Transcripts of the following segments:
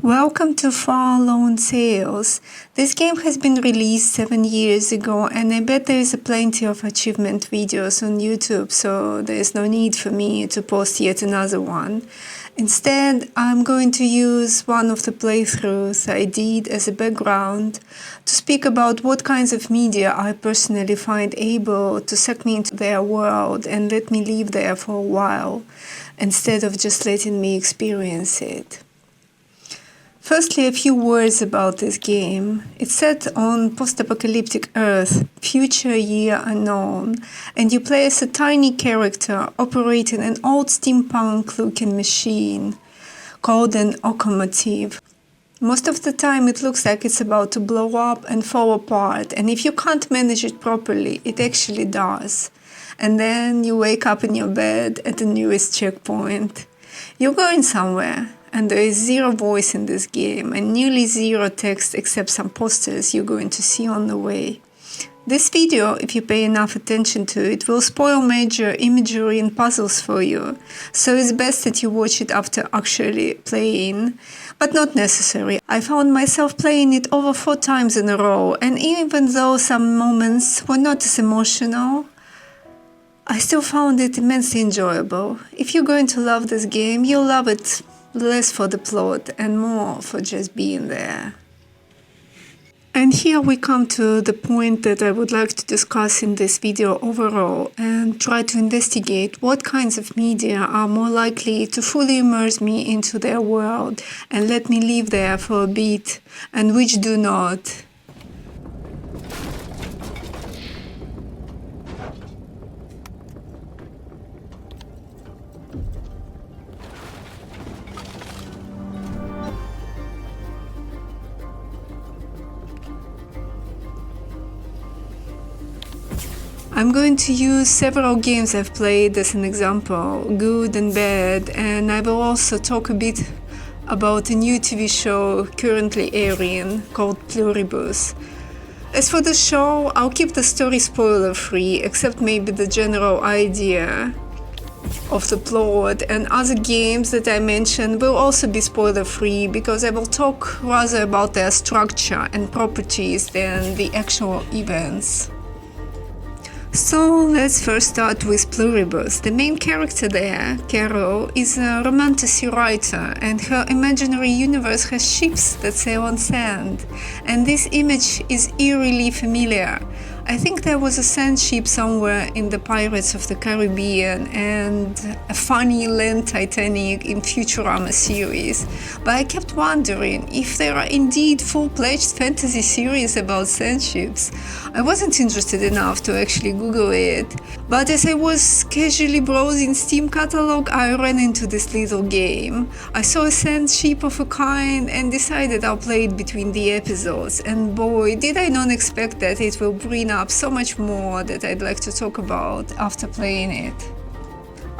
Welcome to Far Lone Sales. This game has been released 7 years ago, and I bet there is plenty of achievement videos on YouTube, so there is no need for me to post yet another one. Instead, I'm going to use one of the playthroughs I did as a background to speak about what kinds of media I personally find able to suck me into their world and let me live there for a while, instead of just letting me experience it. Firstly, a few words about this game. It's set on post-apocalyptic Earth, future year unknown, and you play as a tiny character operating an old steampunk-looking machine called an locomotive. Most of the time it looks like it's about to blow up and fall apart, and if you can't manage it properly, it actually does. And then you wake up in your bed at the nearest checkpoint. You're going somewhere. And there is zero voice in this game and nearly zero text except some posters you're going to see on the way. This video, if you pay enough attention to it, will spoil major imagery and puzzles for you, so it's best that you watch it after actually playing, but not necessary. I found myself playing it over 4 times in a row, and even though some moments were not as emotional, I still found it immensely enjoyable. If you're going to love this game, you'll love it less for the plot and more for just being there. And here we come to the point that I would like to discuss in this video overall and try to investigate what kinds of media are more likely to fully immerse me into their world and let me live there for a bit, and which do not. I'm going to use several games I've played as an example, good and bad, and I will also talk a bit about a new TV show currently airing called Pluribus. As for the show, I'll keep the story spoiler-free, except maybe the general idea of the plot, and other games that I mentioned will also be spoiler-free because I will talk rather about their structure and properties than the actual events. So let's first start with Pluribus. The main character there, Carol, is a romantasy writer, and her imaginary universe has ships that sail on sand. And this image is eerily familiar. I think there was a sand ship somewhere in the Pirates of the Caribbean and a funny land Titanic in Futurama series. But I kept wondering if there are indeed full-fledged fantasy series about sand ships. I wasn't interested enough to actually Google it, but as I was casually browsing Steam catalog, I ran into this little game. I saw a sand ship of a kind and decided I'll play it between the episodes, and boy, did I not expect that it will bring up so much more that I'd like to talk about after playing it.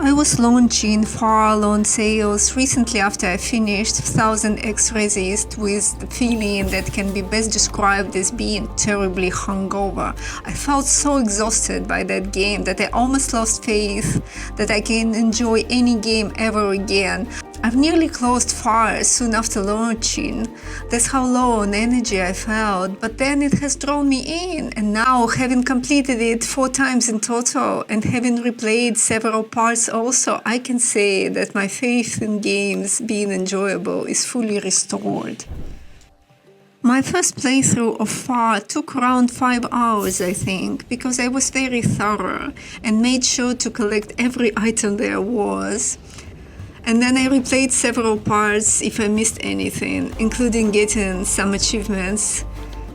I was launching Far Lone Sales recently after I finished 1000X Resist with the feeling that can be best described as being terribly hungover. I felt so exhausted by that game that I almost lost faith that I can enjoy any game ever again. I've nearly closed Far soon after launching. That's how low on energy I felt, but then it has drawn me in, and now, having completed it 4 times in total and having replayed several parts also, I can say that my faith in games being enjoyable is fully restored. My first playthrough of Far took around 5 hours, I think, because I was very thorough and made sure to collect every item there was. And then I replayed several parts if I missed anything, including getting some achievements.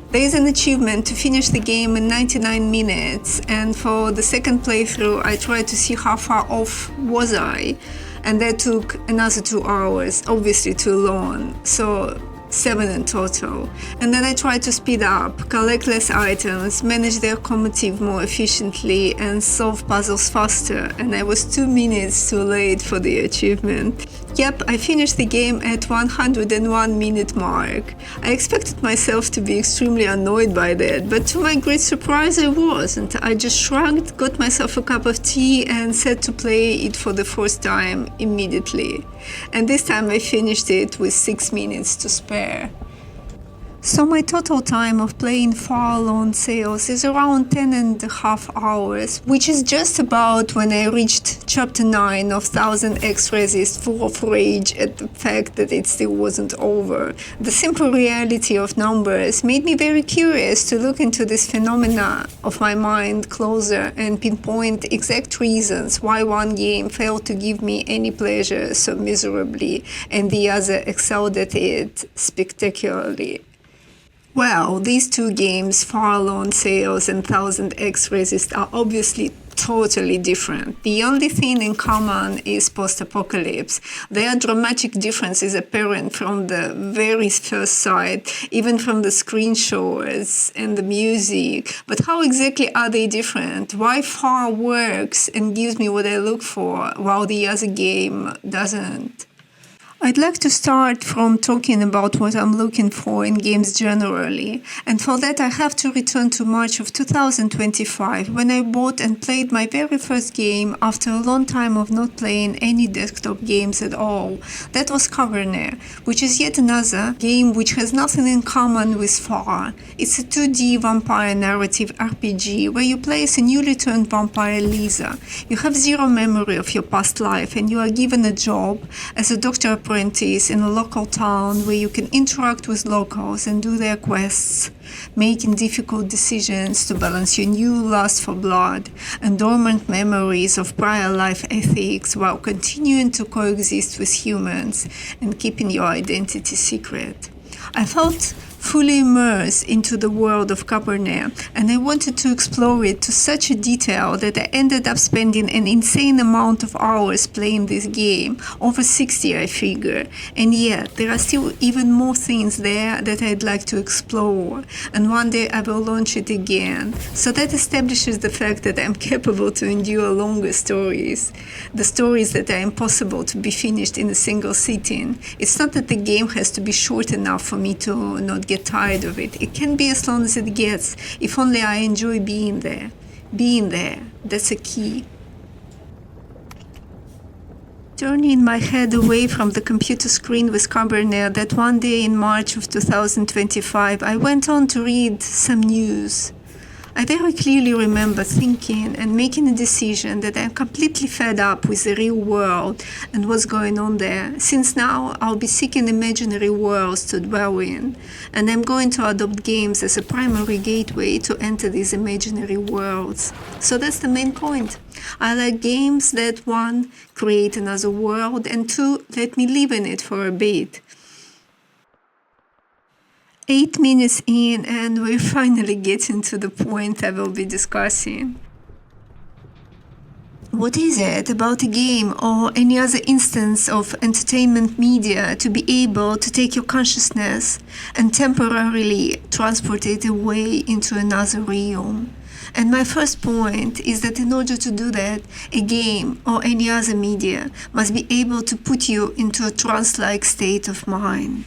There is an achievement to finish the game in 99 minutes, and for the second playthrough I tried to see how far off was I, and that took another 2 hours, obviously too long, so 7 in total. And then I tried to speed up, collect less items, manage the locomotive more efficiently, and solve puzzles faster, and I was 2 minutes too late for the achievement. Yep, I finished the game at 101 minute mark. I expected myself to be extremely annoyed by that, but to my great surprise I wasn't. I just shrugged, got myself a cup of tea and set to play it for the first time immediately. And this time I finished it with 6 minutes to spare. So my total time of playing Far Alone Sales is around 10.5 hours, which is just about when I reached chapter 9 of 1000x Resist, full of rage at the fact that it still wasn't over. The simple reality of numbers made me very curious to look into this phenomena of my mind closer and pinpoint exact reasons why one game failed to give me any pleasure so miserably and the other excelled at it spectacularly. Well, these two games, Far Alone Sales and 1000x Resist, are obviously totally different. The only thing in common is post-apocalypse. There are dramatic differences apparent from the very first sight, even from the screenshots and the music. But how exactly are they different? Why Far works and gives me what I look for, while the other game doesn't? I'd like to start from talking about what I'm looking for in games generally, and for that I have to return to March of 2025 when I bought and played my very first game after a long time of not playing any desktop games at all. That was Cabernet, which is yet another game which has nothing in common with Far. It's a 2D vampire narrative RPG where you play as a newly turned vampire Lisa. You have zero memory of your past life and you are given a job as a doctor apprentice in a local town where you can interact with locals and do their quests, making difficult decisions to balance your new lust for blood and dormant memories of prior life ethics while continuing to coexist with humans and keeping your identity secret. I felt fully immersed into the world of Cabernet, and I wanted to explore it to such a detail that I ended up spending an insane amount of hours playing this game, over 60 I figure, and yet there are still even more things there that I'd like to explore, and one day I will launch it again. So that establishes the fact that I'm capable to endure longer stories, the stories that are impossible to be finished in a single sitting. It's not that the game has to be short enough for me to not get tired of it. It can be as long as it gets, if only I enjoy being there. Being there, that's a key. Turning my head away from the computer screen with Cabernet, that one day in March of 2025, I went on to read some news. I very clearly remember thinking and making a decision that I'm completely fed up with the real world and what's going on there, since now I'll be seeking imaginary worlds to dwell in, and I'm going to adopt games as a primary gateway to enter these imaginary worlds. So that's the main point. I like games that, one, create another world, and two, let me live in it for a bit. 8 minutes in, and we're finally getting to the point I will be discussing. What is it about a game or any other instance of entertainment media to be able to take your consciousness and temporarily transport it away into another realm? And my first point is that in order to do that, a game or any other media must be able to put you into a trance-like state of mind.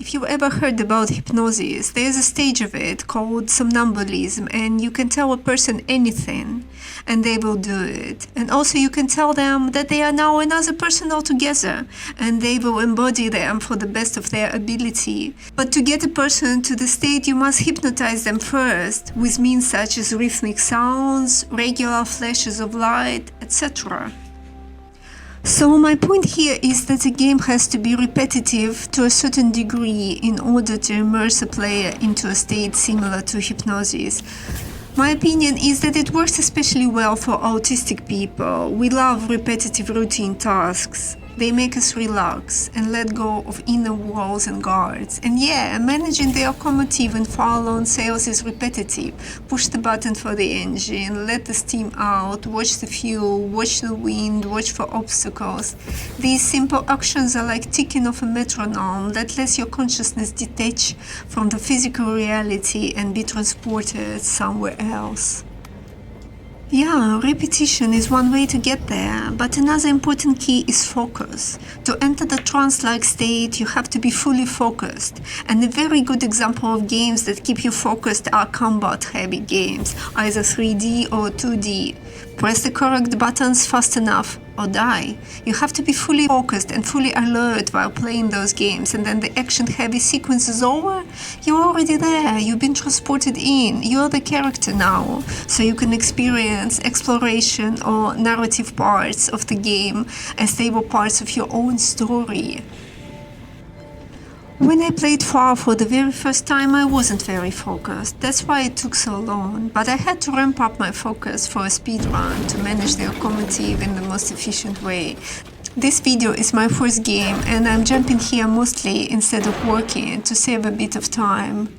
If you've ever heard about hypnosis, there's a stage of it called somnambulism, and you can tell a person anything and they will do it. And also you can tell them that they are now another person altogether and they will embody them for the best of their ability. But to get a person to the state, you must hypnotize them first with means such as rhythmic sounds, regular flashes of light, etc. So my point here is that a game has to be repetitive to a certain degree in order to immerse a player into a state similar to hypnosis. My opinion is that it works especially well for autistic people. We love repetitive routine tasks. They make us relax and let go of inner walls and guards. And yeah, managing the locomotive in Far Alone Sales is repetitive. Push the button for the engine, let the steam out, watch the fuel, watch the wind, watch for obstacles. These simple actions are like ticking off a metronome that lets your consciousness detach from the physical reality and be transported somewhere else. Yeah, repetition is one way to get there, but another important key is focus. To enter the trance-like state, you have to be fully focused. And a very good example of games that keep you focused are combat-heavy games, either 3D or 2D. Press the correct buttons fast enough or die. You have to be fully focused and fully alert while playing those games, and then the action-heavy sequence is over, you're already there, you've been transported in, you're the character now, so you can experience exploration or narrative parts of the game as they were parts of your own story. When I played FAR for the very first time, I wasn't very focused. That's why it took so long. But I had to ramp up my focus for a speed run to manage the locomotive in the most efficient way. This video is my first game, and I'm jumping here mostly instead of walking to save a bit of time.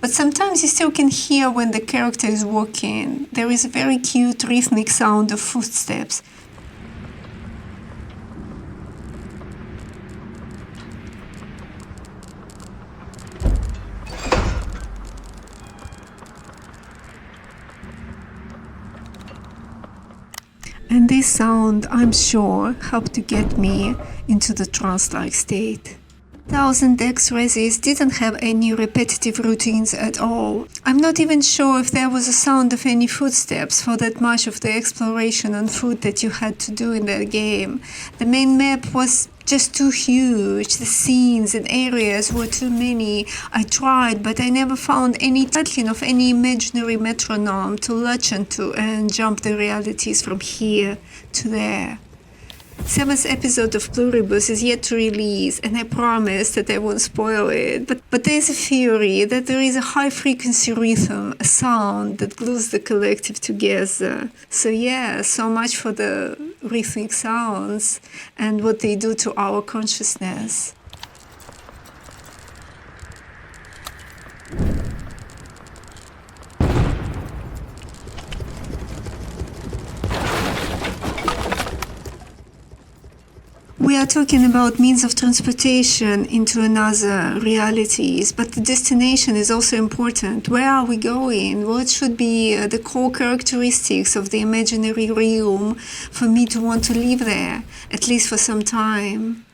But sometimes you still can hear when the character is walking. There is a very cute rhythmic sound of footsteps. And this sound, I'm sure, helped to get me into the trance-like state. 1000X Resis didn't have any repetitive routines at all. I'm not even sure if there was a sound of any footsteps for that much of the exploration on foot that you had to do in that game. The main map was just too huge, the scenes and areas were too many. I tried, but I never found any title of any imaginary metronome to latch onto and jump the realities from here to there. 7th episode of Pluribus is yet to release, and I promise that I won't spoil it, but there's a theory that there is a high-frequency rhythm, a sound that glues the collective together. So yeah, so much for the rhythmic sounds and what they do to our consciousness. We are talking about means of transportation into another realities, but the destination is also important. Where are we going? What should be the core characteristics of the imaginary realm for me to want to live there, at least for some time?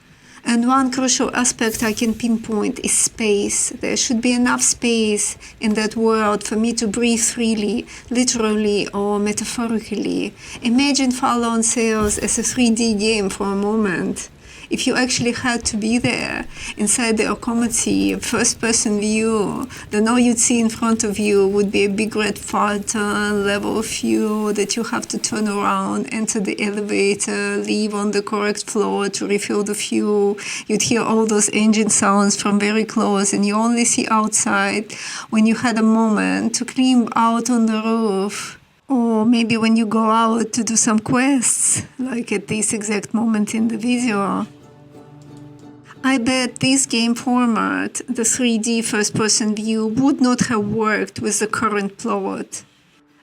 And one crucial aspect I can pinpoint is space. There should be enough space in that world for me to breathe freely, literally or metaphorically. Imagine Fallout Sales as a 3D game for a moment. If you actually had to be there, inside the locomotive, first-person view, then all you'd see in front of you would be a big red button, level of fuel that you have to turn around, enter the elevator, leave on the correct floor to refill the fuel. You'd hear all those engine sounds from very close, and you only see outside when you had a moment to climb out on the roof. Or maybe when you go out to do some quests, like at this exact moment in the video. I bet this game format, the 3D first-person view, would not have worked with the current plot.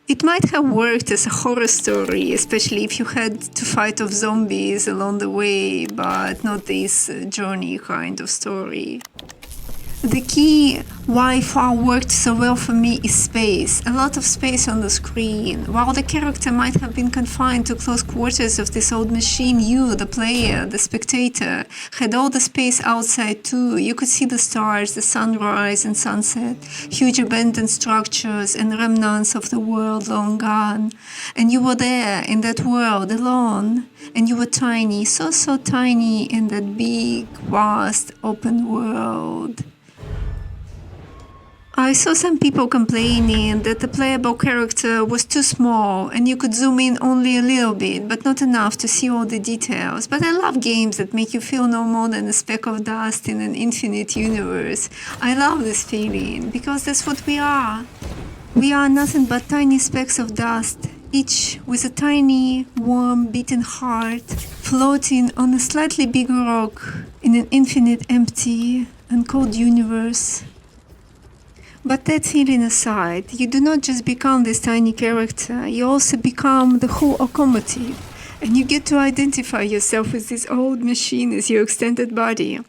It might have worked as a horror story, especially if you had to fight off zombies along the way, but not this journey kind of story. The key why FAR worked so well for me is space, a lot of space on the screen. While the character might have been confined to close quarters of this old machine, you, the player, the spectator, had all the space outside too. You could see the stars, the sunrise and sunset, huge abandoned structures and remnants of the world long gone. And you were there in that world alone, and you were tiny, so tiny in that big, vast, open world. I saw some people complaining that the playable character was too small and you could zoom in only a little bit, but not enough to see all the details. But I love games that make you feel no more than a speck of dust in an infinite universe. I love this feeling, because that's what we are. We are nothing but tiny specks of dust, each with a tiny, warm, beating heart, floating on a slightly bigger rock in an infinite, empty and cold universe. But that feeling aside, you do not just become this tiny character, you also become the whole locomotive, and you get to identify yourself with this old machine as your extended body.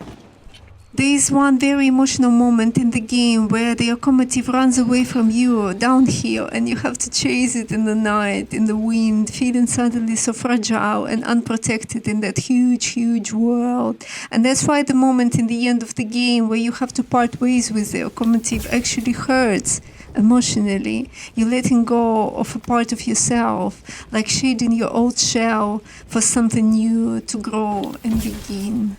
There is one very emotional moment in the game where the locomotive runs away from you downhill and you have to chase it in the night, in the wind, feeling suddenly so fragile and unprotected in that huge, huge world. And that's why the moment in the end of the game where you have to part ways with the locomotive actually hurts emotionally. You're letting go of a part of yourself, like shedding your old shell for something new to grow and begin.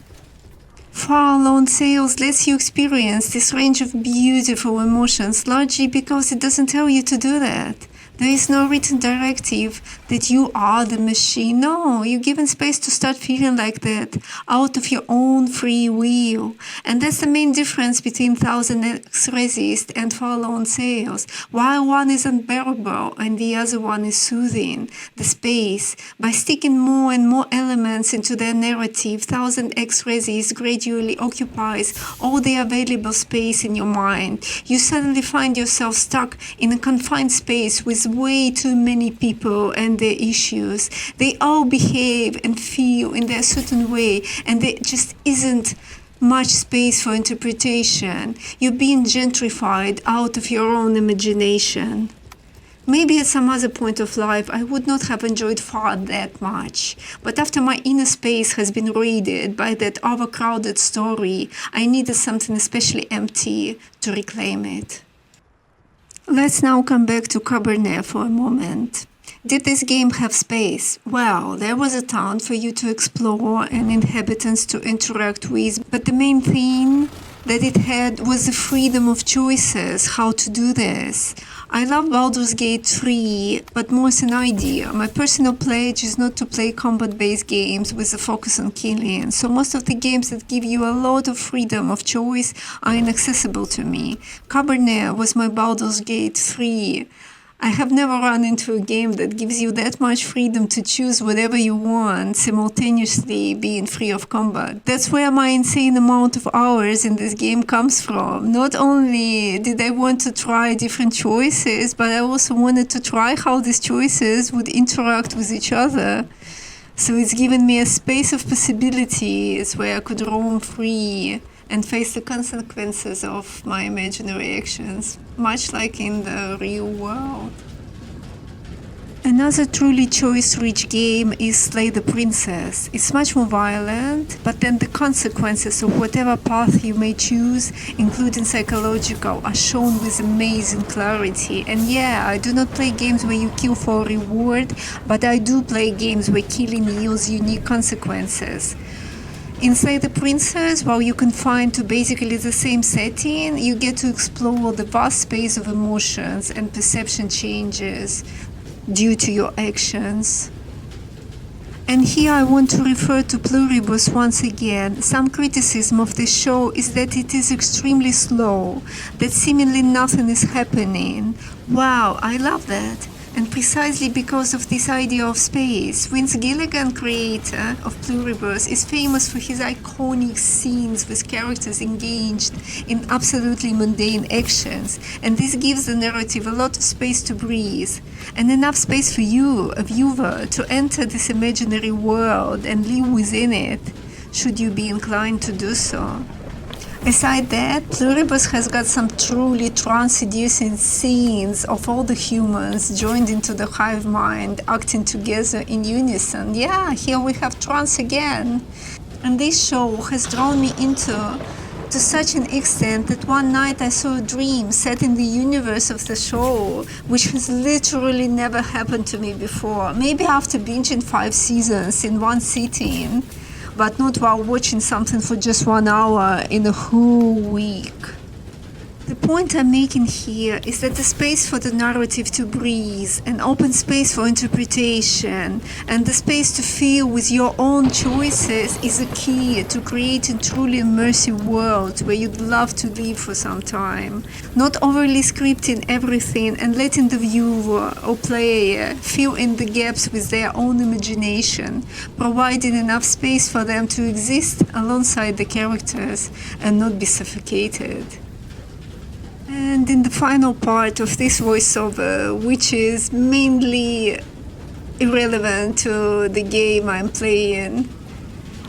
Far Alone Sales lets you experience this range of beautiful emotions, largely because it doesn't tell you to do that. There is no written directive that you are the machine. No, you're given space to start feeling like that out of your own free will. And that's the main difference between 1000X Resist and Far Alone Sales. While one is unbearable and the other one is soothing, the space, by sticking more and more elements into their narrative, 1000X Resist gradually occupies all the available space in your mind. You suddenly find yourself stuck in a confined space with way too many people and their issues. They all behave and feel in their certain way, and there just isn't much space for interpretation. You're being gentrified out of your own imagination. Maybe at some other point of life I would not have enjoyed Far that much, but after my inner space has been raided by that overcrowded story, I needed something especially empty to reclaim it. Let's now come back to Cabernet for a moment. Did this game have space? Well, there was a town for you to explore and inhabitants to interact with, but the main thing that it had was the freedom of choices, how to do this. I love Baldur's Gate 3, but more as an idea. My personal pledge is not to play combat-based games with a focus on killing, so most of the games that give you a lot of freedom of choice are inaccessible to me. Cabernet was my Baldur's Gate 3. I have never run into a game that gives you that much freedom to choose whatever you want, simultaneously being free of combat. That's where my insane amount of hours in this game comes from. Not only did I want to try different choices, but I also wanted to try how these choices would interact with each other. So it's given me a space of possibilities where I could roam free and face the consequences of my imaginary actions, much like in the real world. Another truly choice-rich game is Slay the Princess. It's much more violent, but then the consequences of whatever path you may choose, including psychological, are shown with amazing clarity. And yeah, I do not play games where you kill for a reward, but I do play games where killing yields unique consequences. In Slay the Princess, while you confine to basically the same setting, you get to explore the vast space of emotions and perception changes due to your actions. And here I want to refer to Pluribus once again. Some criticism of this show is that it is extremely slow, that seemingly nothing is happening. Wow, I love that. And precisely because of this idea of space, Vince Gilligan, creator of Pluribus, is famous for his iconic scenes with characters engaged in absolutely mundane actions, and this gives the narrative a lot of space to breathe, and enough space for you, a viewer, to enter this imaginary world and live within it, should you be inclined to do so. Aside that, Pluribus has got some truly trance-inducing scenes of all the humans joined into the hive mind, acting together in unison. Yeah, here we have trance again. And this show has drawn me into to such an extent that one night I saw a dream set in the universe of the show, which has literally never happened to me before. Maybe after binging 5 seasons in one sitting, but not while watching something for just 1 hour in a whole week. The point I'm making here is that the space for the narrative to breathe, an open space for interpretation, and the space to feel with your own choices is a key to creating truly immersive worlds where you'd love to live for some time. Not overly scripting everything and letting the viewer or player fill in the gaps with their own imagination, providing enough space for them to exist alongside the characters and not be suffocated. And in the final part of this voiceover, which is mainly irrelevant to the game I'm playing,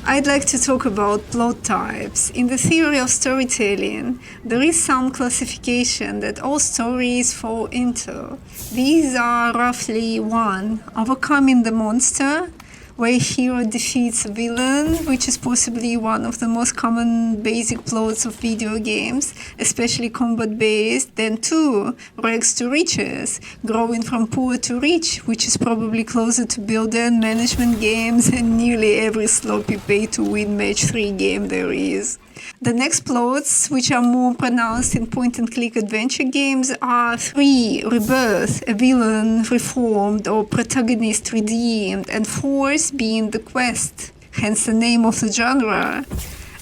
I'd like to talk about plot types. In the theory of storytelling, there is some classification that all stories fall into. These are roughly 1. Overcoming the monster, where a hero defeats a villain, which is possibly one of the most common basic plots of video games, especially combat-based. Then 2, rags to riches, growing from poor to rich, which is probably closer to build-and management games and nearly every sloppy pay-to-win match 3 game there is. The next plots, which are more pronounced in point-and-click adventure games, are 3, rebirth, a villain reformed or protagonist redeemed, and 4, being the quest, hence the name of the genre,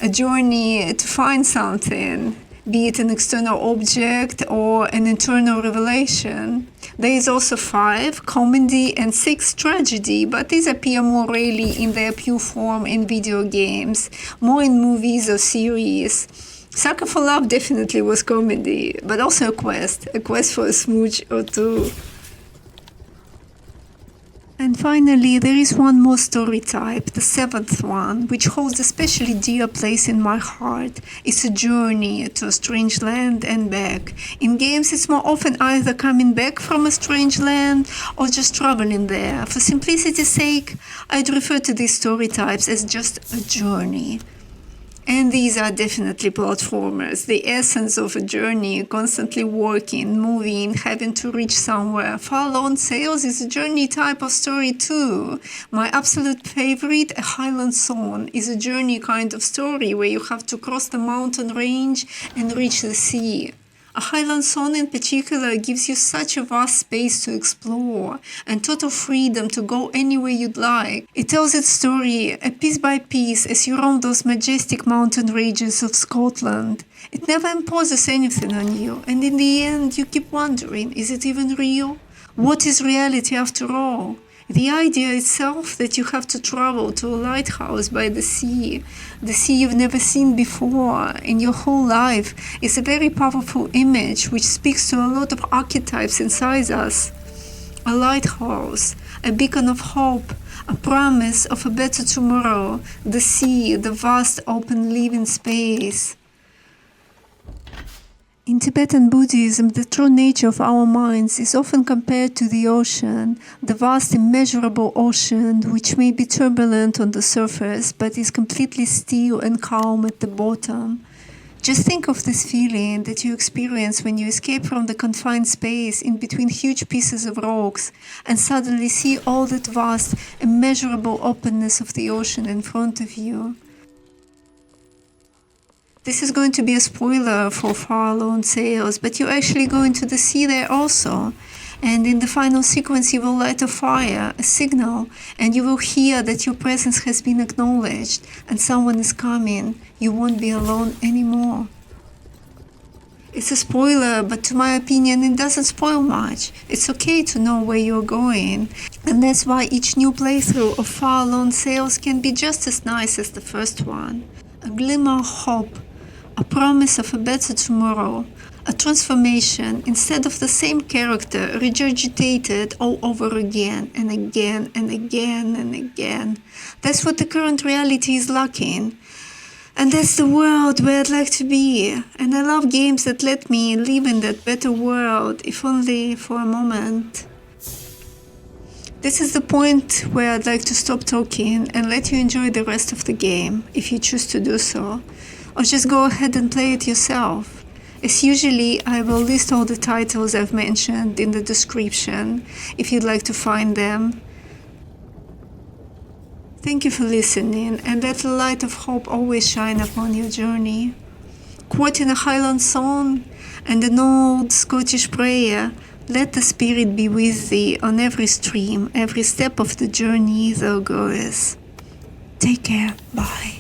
a journey to find something, be it an external object or an internal revelation. There is also 5, comedy, and 6, tragedy, but these appear more rarely in their pure form in video games, more in movies or series. Sucker for Love definitely was comedy, but also a quest for a smooch or 2. And finally, there is one more story type, the 7th one, which holds a especially dear place in my heart. It's a journey to a strange land and back. In games, it's more often either coming back from a strange land or just traveling there. For simplicity's sake, I'd refer to these story types as just a journey. And these are definitely platformers, the essence of a journey, constantly working, moving, having to reach somewhere. Far-Lone Sails is a journey type of story too. My absolute favorite, A Highland Song, is a journey kind of story where you have to cross the mountain range and reach the sea. A Highland Song in particular gives you such a vast space to explore and total freedom to go anywhere you'd like. It tells its story piece by piece as you roam those majestic mountain ranges of Scotland. It never imposes anything on you, and in the end you keep wondering, is it even real? What is reality after all? The idea itself that you have to travel to a lighthouse by the sea you've never seen before in your whole life, is a very powerful image which speaks to a lot of archetypes inside us. A lighthouse, a beacon of hope, a promise of a better tomorrow, the sea, the vast open living space. In Tibetan Buddhism, the true nature of our minds is often compared to the ocean, the vast immeasurable ocean which may be turbulent on the surface but is completely still and calm at the bottom. Just think of this feeling that you experience when you escape from the confined space in between huge pieces of rocks and suddenly see all that vast, immeasurable openness of the ocean in front of you. This is going to be a spoiler for Far-Lone Sails, but you're actually going to the sea there also. And in the final sequence you will light a fire, a signal, and you will hear that your presence has been acknowledged and someone is coming. You won't be alone anymore. It's a spoiler, but to my opinion it doesn't spoil much. It's okay to know where you're going. And that's why each new playthrough of Far-Lone Sails can be just as nice as the first one. A glimmer of hope, a promise of a better tomorrow, a transformation instead of the same character regurgitated all over again and again and again and again. That's what the current reality is lacking. And that's the world where I'd like to be. And I love games that let me live in that better world, if only for a moment. This is the point where I'd like to stop talking and let you enjoy the rest of the game, if you choose to do so. Or just go ahead and play it yourself. As usually, I will list all the titles I've mentioned in the description, if you'd like to find them. Thank you for listening, and let the light of hope always shine upon your journey. Quoting a Highland Song and an old Scottish prayer, let the Spirit be with thee on every stream, every step of the journey thou goest. Take care. Bye.